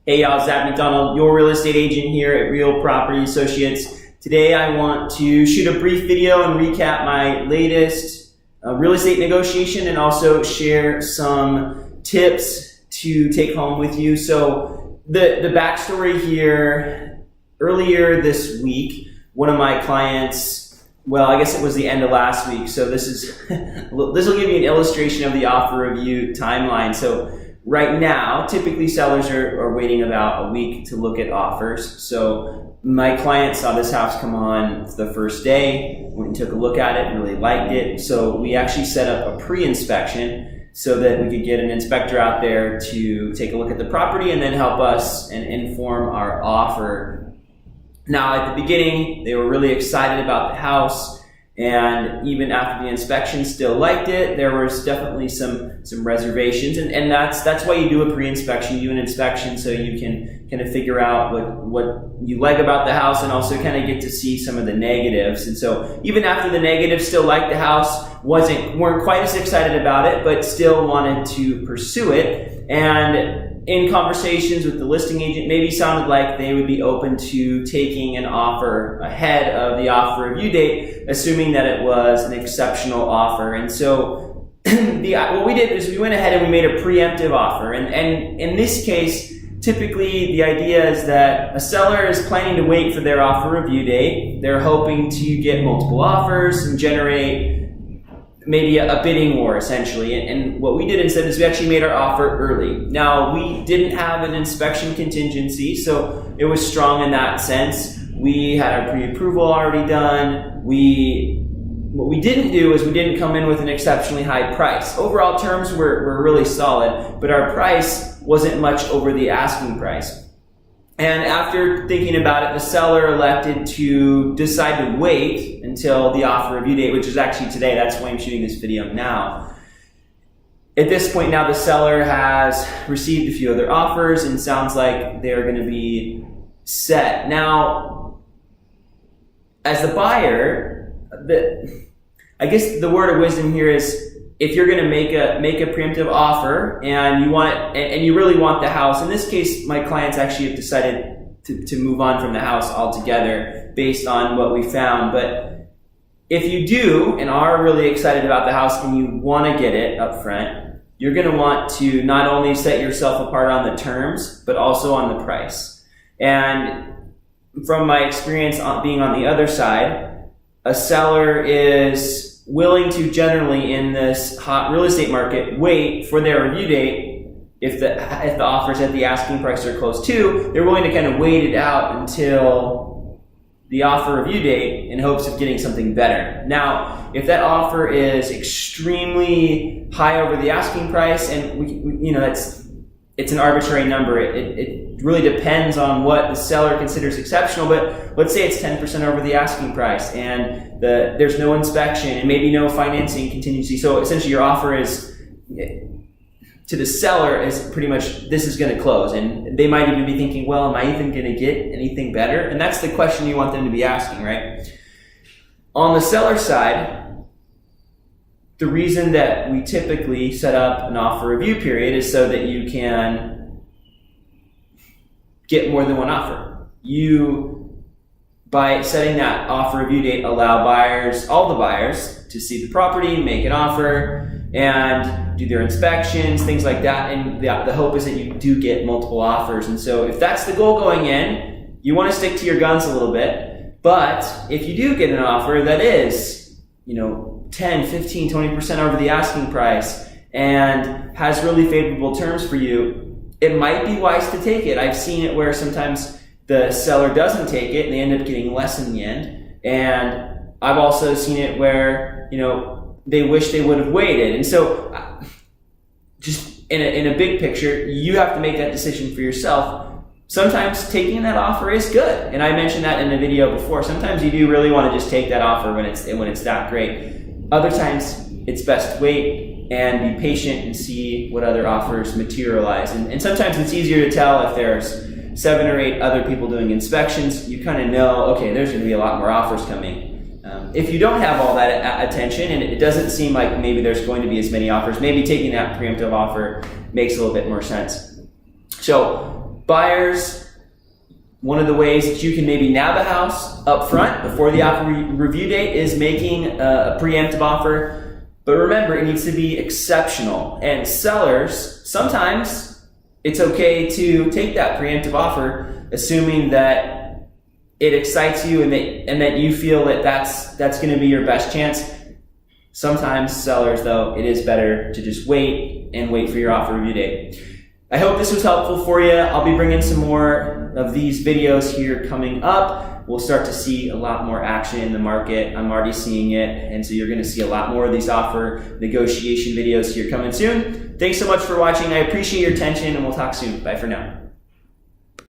Hey y'all, Zach McDonald, your real estate agent here at Real Property Associates. Today I want to shoot a brief video and recap my latest real estate negotiation and also share some tips to take home with you. So the backstory here, earlier this week, one of my clients, well, I guess it was the end of last week, so this will give you an illustration of the offer review timeline. So right now, typically sellers are waiting about a week to look at offers. So my client saw this house come on the first day, went and took a look at it and really liked it. So we actually set up a pre-inspection so that we could get an inspector out there to take a look at the property and then help us and inform our offer. Now at the beginning, they were really excited about the house, and even after the inspection still liked it. There was definitely some reservations, and that's why you do a pre-inspection. You do an inspection so you can kind of figure out what you like about the house and also kind of get to see some of the negatives. And so even after the negatives, still liked the house, weren't quite as excited about it, but still wanted to pursue it. And in conversations with the listing agent, maybe sounded like they would be open to taking an offer ahead of the offer review date, assuming that it was an exceptional offer. And so what we did is we went ahead and we made a preemptive offer. And in this case, typically the idea is that a seller is planning to wait for their offer review date. They're hoping to get multiple offers and generate maybe a bidding war, essentially. And what we did instead is we actually made our offer early. Now, we didn't have an inspection contingency, so it was strong in that sense. We had our pre-approval already done. What we didn't do is we didn't come in with an exceptionally high price. Overall terms were really solid, but our price wasn't much over the asking price. And after thinking about it, the seller elected to decide to wait until the offer review date, which is actually today. That's why I'm shooting this video now. At this point now, the seller has received a few other offers and sounds like they're going to be set. Now, as the buyer, I guess the word of wisdom here is, if you're going to make a preemptive offer and you really want the house, in this case, my clients actually have decided to move on from the house altogether based on what we found. But if you do and are really excited about the house and you want to get it up front, you're going to want to not only set yourself apart on the terms, but also on the price. And from my experience being on the other side, a seller is willing to generally, in this hot real estate market, wait for their review date. If the offers at the asking price are close to, they're willing to kind of wait it out until the offer review date in hopes of getting something better. Now, if that offer is extremely high over the asking price, and it's an arbitrary number, it really depends on what the seller considers exceptional, but let's say it's 10% over the asking price and there's no inspection and maybe no financing contingency. So essentially your offer is to the seller is pretty much, this is going to close. And they might even be thinking, well, am I even going to get anything better? And that's the question you want them to be asking, right? On the seller side, the reason that we typically set up an offer review period is so that you can get more than one offer. You, by setting that offer review date, allow all the buyers to see the property, make an offer, and do their inspections, things like that. And the hope is that you do get multiple offers. And so if that's the goal going in, you want to stick to your guns a little bit. But if you do get an offer that is, 10, 15, 20% over the asking price and has really favorable terms for you, it might be wise to take it. I've seen it where sometimes the seller doesn't take it and they end up getting less in the end. And I've also seen it where, they wish they would have waited. And so just in a big picture, you have to make that decision for yourself. Sometimes taking that offer is good. And I mentioned that in the video before. Sometimes you do really want to just take that offer when it's that great. Other times it's best to wait and be patient and see what other offers materialize. And sometimes it's easier to tell if there's 7 or 8 other people doing inspections. You kind of know, okay, there's going to be a lot more offers coming. If you don't have all that attention and it doesn't seem like maybe there's going to be as many offers, maybe taking that preemptive offer makes a little bit more sense. So Buyers, one of the ways that you can maybe nab a house up front before the offer review date is making a preemptive offer. But remember, it needs to be exceptional. And sellers, sometimes it's okay to take that preemptive offer, assuming that it excites you and that you feel that that's going to be your best chance. Sometimes sellers, though, it is better to just wait for your offer review date. I hope this was helpful for you. I'll be bringing some more of these videos here coming up. We'll start to see a lot more action in the market. I'm already seeing it, and so you're going to see a lot more of these offer negotiation videos here coming soon. Thanks so much for watching. I appreciate your attention, and we'll talk soon. Bye for now.